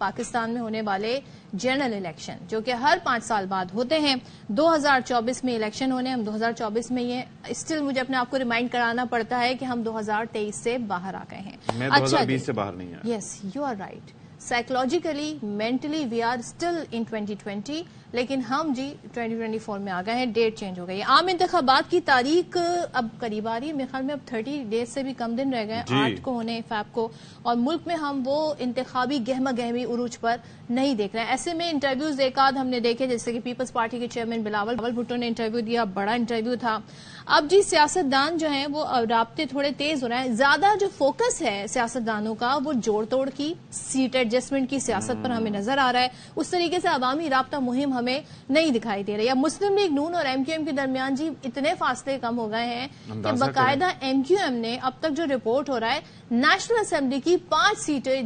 پاکستان میں ہونے والے جنرل الیکشن جو کہ ہر 5 سال بعد ہوتے ہیں. 2024 میں الیکشن ہونے, ہم 2024 میں یہ اسٹل مجھے اپنے آپ کو ریمائنڈ کرانا پڑتا ہے کہ ہم 2023 سے باہر آ گئے ہیں. میں 2020 سے باہر نہیں آیا. Yes you are right. Psychologically mentally we are still in 2020, لیکن ہم 2024 میں آ گئے ہیں. ڈیٹ چینج ہو گئی ہے. عام انتخابات کی تاریخ اب قریب آ رہی ہے. میرے خیال میں اب 30 ڈیز سے بھی کم دن رہ گئے ہیں 8 کو ہونے فیب کو, اور ملک میں ہم وہ انتخابی گہما گہمی عروج پر نہیں دیکھ رہے ہیں. ایسے میں انٹرویوز ایک آدھ ہم نے دیکھے, جیسے کہ پیپلز پارٹی کے چیئرمین بلاول بھٹو نے انٹرویو دیا, بڑا انٹرویو تھا. اب سیاستدان جو ہیں وہ رابطے تھوڑے تیز ہو رہے ہیں. زیادہ جو فوکس ہے سیاستدانوں کا وہ جوڑ توڑ کی, سیٹ ایڈجسٹمنٹ کی سیاست پر ہمیں نظر آ رہا ہے. اس طریقے سے عوامی رابطہ مہم ہمیں نہیں دکھائی دے رہی. اب مسلم لیگ نون اور ایم کیو ایم کے درمیان اتنے فاصلے کم ہو گئے ہیں کہ باقاعدہ ایم کیو ایم نے اب تک جو رپورٹ ہو رہا ہے نیشنل اسمبلی کی 5 سیٹیں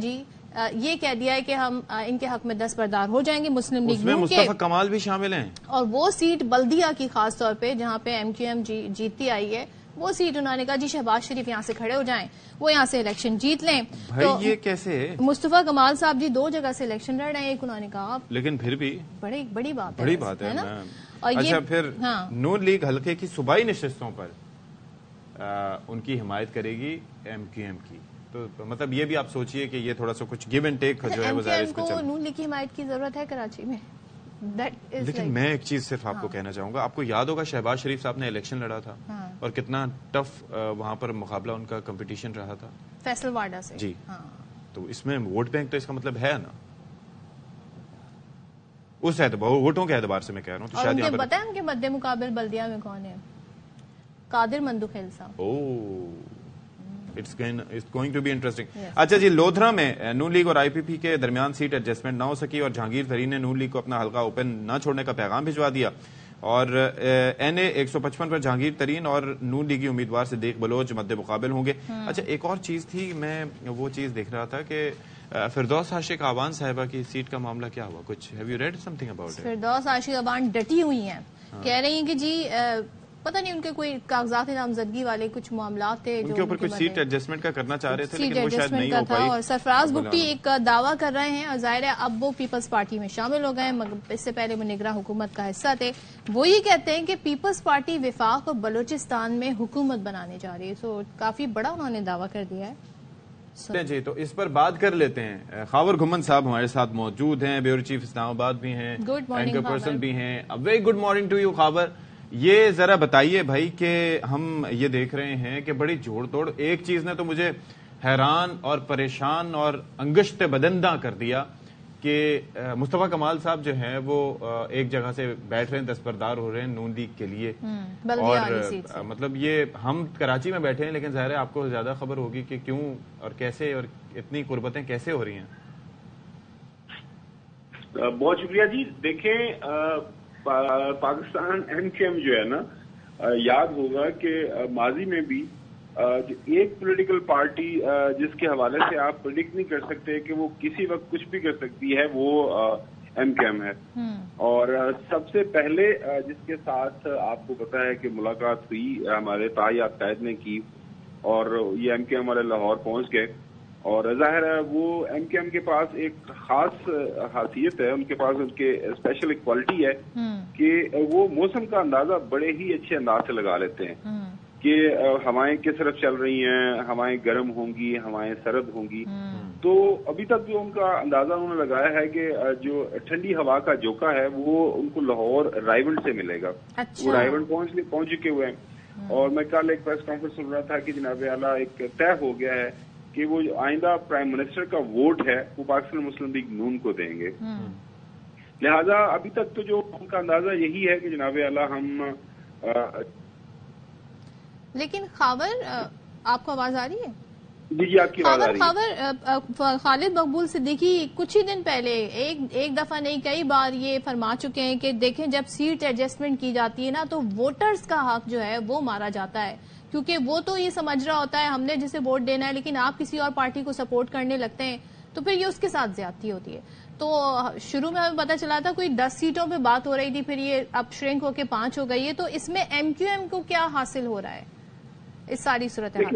یہ کہہ دیا ہے کہ ہم ان کے حق میں دستبردار ہو جائیں گے مسلم لیگ نون کے. مصطفیٰ کمال بھی شامل ہیں, اور وہ سیٹ بلدیہ کی خاص طور پہ جہاں پہ ایم کیو ایم جیتتی آئی ہے, وہ سیٹ انہوں نے کہا شہباز شریف یہاں سے کھڑے ہو جائیں, وہ یہاں سے الیکشن جیت لیں. تو یہ کیسے مصطفیٰ کمال صاحب 2 جگہ سے الیکشن لڑ رہے ہیں, ایک انہوں نے کہا, لیکن پھر بھی بڑی بات ہے نا. اچھا, پھر نون لیگ حلقے کی صوبائی نشستوں پر ان کی حمایت کرے گی ایم کیو ایم کی, تو مطلب یہ بھی آپ سوچئے کہ یہ تھوڑا سا کچھ گیو اینڈ ٹیک جو ہے وہ ظاہر اس میں چل. نون لیگ کی حمایت کی ضرورت ہے کراچی میں, لیکن میں ایک چیز صرف آپ کو کہنا چاہوں گا. آپ کو یاد ہوگا شہباز شریف صاحب نے الیکشن لڑا تھا اور کتنا ٹف وہاں پر مقابلہ ان کا کمپٹیشن رہا تھا فیصل واڈا سے. جی, تو اس میں ووٹ بینک تو اس کا مطلب ہے نا, اس ووٹوں کے اعتبار سے میں کہہ رہا ہوں. تو شاید یہاں پر بتائیں ان کے مد مقابل بلدیہ میں کون ہے؟ قادر مندوخیل صاحب. It's going to be interesting. اچھا جی, لودھرا میں نون لیگ اور آئی پی پی کے درمیان سیٹ ایڈجسٹمنٹ نہ ہو سکی اور جہانگیر ترین نے نون لیگ کو اپنا حلقہ اوپن نہ چھوڑنے کا پیغام بھجوا دیا, اور این اے 155 پر جہانگیر ترین اور نون لیگی امیدوار صدیق بلوچ مد مقابل ہوں گے. اچھا, ایک اور چیز تھی, میں وہ چیز دیکھ رہا تھا کہ فردوس عاشق آوان صاحبہ کی سیٹ کا معاملہ کیا ہوا کچھ؟ Have you read some thing about it? Firdous Ashiq آوان ڈٹی ہوئی ہیں, کہہ رہی ہیں کہ پتہ نہیں ان کے کوئی کاغذات نامزدگی والے کچھ معاملات تھے ان کے اوپر کوئی سیٹ ایڈجسٹمنٹ کا کرنا چاہ رہے تھے, لیکن وہ شاید نہیں ہو پائی. اور سرفراز بگٹی ایک دعویٰ کر رہے ہیں, اور ظاہر ہے اب وہ پیپلز پارٹی میں شامل ہو گئے, مگر اس سے پہلے وہ نگراں حکومت کا حصہ تھے. وہ یہ کہتے ہیں کہ پیپلز پارٹی وفاق اور بلوچستان میں حکومت بنانے جا رہی ہے. سو کافی بڑا انہوں نے دعویٰ کر دیا ہے. جی, تو اس پر بات کر لیتے ہیں. خاور گھمن صاحب ہمارے ساتھ موجود ہیں, بیورو چیف اسلام آباد بھی ہیں, اینکر پرسن بھی ہیں. Very good morning to you Khawar. یہ ذرا بتائیے بھائی کہ ہم یہ دیکھ رہے ہیں کہ بڑی جوڑ توڑ, ایک چیز نے تو مجھے حیران اور پریشان اور انگشت بدندہ کر دیا کہ مصطفیٰ کمال صاحب جو ہیں وہ ایک جگہ سے بیٹھ رہے ہیں, دستبردار ہو رہے ہیں نون لیگ کے لیے, اور مطلب یہ ہم کراچی میں بیٹھے ہیں, لیکن ظاہر ہے آپ کو زیادہ خبر ہوگی کہ کیوں اور کیسے اور اتنی قربتیں کیسے ہو رہی ہیں. بہت شکریہ جی. دیکھیں, پاکستان ایم کیو ایم جو ہے نا, یاد ہوگا کہ ماضی میں بھی ایک پولیٹیکل پارٹی جس کے حوالے سے آپ پریڈکٹ نہیں کر سکتے کہ وہ کسی وقت کچھ بھی کر سکتی ہے, وہ ایم کیو ایم ہے. اور سب سے پہلے جس کے ساتھ آپ کو پتا ہے کہ ملاقات ہوئی ہمارے طاہیات قائد نے کی, اور یہ ایم کیو ایم والے لاہور پہنچ گئے, اور ظاہر ہے وہ ایم کیو ایم کے پاس ایک خاص حیثیت ہے, ان کے پاس ان کے اسپیشل ایک کوالٹی ہے کہ وہ موسم کا اندازہ بڑے ہی اچھے انداز سے لگا لیتے ہیں کہ ہوائیں کس طرف چل رہی ہیں, ہوائیں گرم ہوں گی, ہوائیں سرد ہوں گی. تو ابھی تک جو ان کا اندازہ انہوں نے لگایا ہے کہ جو ٹھنڈی ہوا کا جوکا ہے وہ ان کو لاہور رائیونڈ سے ملے گا. وہ رائیونڈ پہنچ چکے ہوئے ہیں, اور میں کل ایک پریس کانفرنس سن رہا تھا کہ جناب اعلیٰ ایک طے ہو گیا ہے کہ وہ جو آئندہ پرائم منسٹر کا ووٹ ہے وہ پاکستان مسلم لیگ نون کو دیں گے. لہذا ابھی تک تو جو ان کا اندازہ یہی ہے کہ جناب اعلیٰ ہم. لیکن خاور, آپ کو آواز آ رہی ہے؟ جی, آپ کی آواز آ رہی ہے. خاور, خالد مقبول صدیقی کچھ ہی دن پہلے ایک دفعہ نہیں کئی بار یہ فرما چکے ہیں کہ دیکھیں جب سیٹ ایڈجسٹمنٹ کی جاتی ہے نا تو ووٹرز کا حق جو ہے وہ مارا جاتا ہے, کیونکہ وہ تو یہ سمجھ رہا ہوتا ہے ہم نے جسے ووٹ دینا ہے, لیکن آپ کسی اور پارٹی کو سپورٹ کرنے لگتے ہیں تو پھر یہ اس کے ساتھ زیادتی ہوتی ہے. تو شروع میں ہمیں پتا چلا تھا کوئی 10 سیٹوں پہ بات ہو رہی تھی, پھر یہ اب شرنک ہو کے 5 ہو گئی ہے. تو اس میں ایم کیو ایم کو کیا حاصل ہو رہا ہے اس ساری صورتحال؟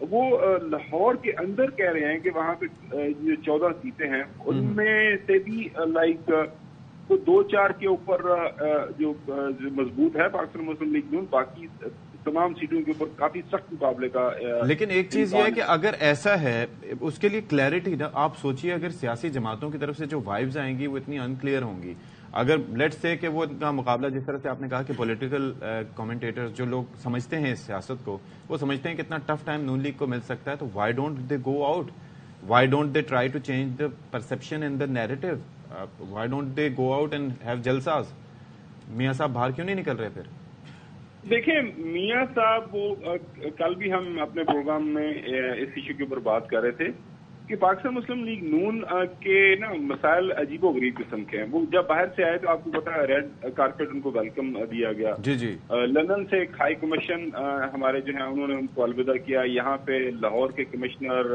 وہ لاہور کے اندر کہہ رہے ہیں کہ وہاں پہ جو 14 سیٹیں ہیں ان میں سے بھی لائک 2-4 کے اوپر جو مضبوط ہے پاکستان مسلم لیگ نون، باقی تمام سیٹوں کے اوپر کافی سخت مقابلے کا. لیکن ایک چیز یہ ہے کہ اگر ایسا ہے اس کے لیے کلیئرٹی نا، آپ سوچئے اگر سیاسی جماعتوں کی طرف سے جو وائبز آئیں گی وہ اتنی انکلیئر ہوں گی، اگر لیٹس سے کہ وہ ان کا مقابلہ جس طرح سے آپ نے کہا کہ پولیٹیکل کامنٹیٹرز جو لوگ سمجھتے ہیں اس سیاست کو، وہ سمجھتے ہیں کہ اتنا ٹف ٹائم نون لیگ کو مل سکتا ہے، تو why don't they go out, why don't they try to change the perception and the narrative, why don't they go out and have جلساز؟ میاں صاحب باہر کیوں نہیں نکل رہے پھر؟ دیکھیں میاں صاحب، وہ کل بھی ہم اپنے پروگرام میں اس ایشو کے اوپر بات کر رہے تھے کہ پاکستان مسلم لیگ نون کے نا مسائل عجیب و غریب قسم کے ہیں. وہ جب باہر سے آئے تو آپ کو پتا ہے ریڈ کارپیٹ ان کو ویلکم دیا گیا. جی لندن سے ایک ہائی کمیشن ہمارے جو ہیں انہوں نے ان کو الوداع کیا. یہاں پہ لاہور کے کمشنر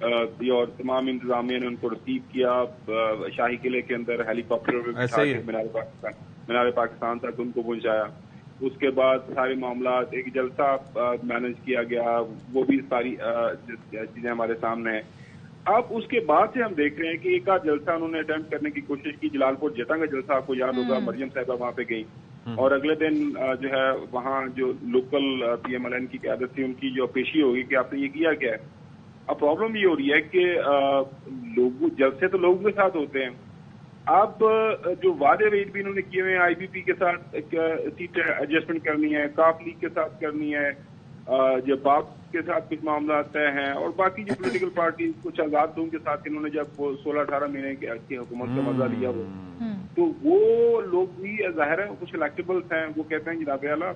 اور تمام انتظامیہ نے ان کو ریسیو کیا. شاہی قلعے کے اندر ہیلی کاپٹر مینار پاکستان تک ان کو پہنچایا. اس کے بعد سارے معاملات، ایک جلسہ مینج کیا گیا، وہ بھی ساری چیزیں ہمارے سامنے ہیں. اب اس کے بعد سے ہم دیکھ رہے ہیں کہ ایک آدھ جلسہ انہوں نے اٹیمپٹ کرنے کی کوشش کی. جلال پور جٹا کا جلسہ آپ کو یاد ہوگا، مریم صاحبہ وہاں پہ گئی اور اگلے دن جو ہے وہاں جو local P M L N کی قیادت تھی ان کی جو پیشی ہوگی کہ آپ نے یہ کیا کیا ہے. اب پرابلم یہ ہو رہی ہے کہ لوگ جلسے تو لوگوں کے ساتھ ہوتے ہیں. اب جو وعدے وعید بھی انہوں نے کیے ہوئے ہیں، آئی بی پی کے ساتھ سیٹ ایڈجسٹمنٹ کرنی ہے، کاف لیگ کے ساتھ کرنی ہے، جو باپ کے ساتھ کچھ معاملات طے ہیں، اور باقی جو پولیٹیکل پارٹی کچھ آزاد لوگوں کے ساتھ انہوں نے جب 16-18 مہینے کی حکومت کا مزہ لیا تو وہ لوگ بھی ظاہر ہے کچھ الیکٹیبلس ہیں. وہ کہتے ہیں جناب اعلیٰ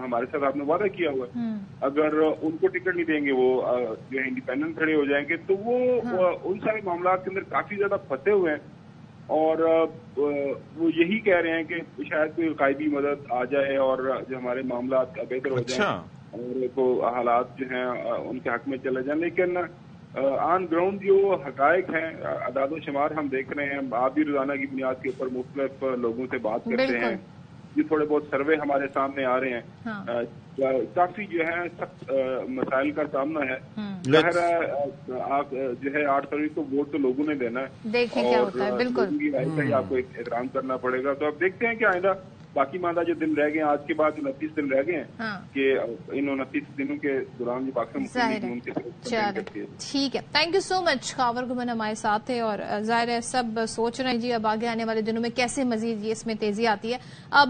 ہمارے ساتھ آپ نے وعدہ کیا ہوا ہے، اگر ان کو ٹکٹ نہیں دیں گے وہ جو ہے انڈیپینڈنٹ کھڑے ہو جائیں گے. تو وہ ان سارے معاملات کے اندر کافی زیادہ پھنسے ہوئے ہیں اور وہ یہی کہہ رہے ہیں کہ شاید کوئی غائبی مدد آ جائے اور جو ہمارے معاملات بہتر ہو جائیں اور کو حالات جو ہیں ان کے حق میں چلے جائیں. لیکن آن گراؤنڈ جو حقائق ہیں، اعداد و شمار ہم دیکھ رہے ہیں، آپ بھی روزانہ کی بنیاد کے اوپر مختلف لوگوں سے بات کرتے ہیں، یہ تھوڑے بہت سروے ہمارے سامنے آ رہے ہیں، کافی جو ہے سخت مسائل کا سامنا ہے. ظاہر ہے آپ جو ہے 8 فروری کو ووٹ تو لوگوں نے دینا ہے اور لوگوں کی رائے کا ہی آپ کو احترام کرنا پڑے گا. تو اب دیکھتے ہیں کہ آئندہ باقی ماندہ جو دن رہ گئے ہیں، آج کے بعد 29 دن رہ گئے ہیں کہ ان 29 دنوں کے دوران جو پاکستان مسلم لیگ ٹھیک ہے. تھینک یو سو مچ. خاور گھمن ہمارے ساتھ تھے اور ظاہر ہے سب سوچ رہے ہیں جی اب آگے آنے والے دنوں میں کیسے مزید یہ اس میں تیزی آتی ہے. اب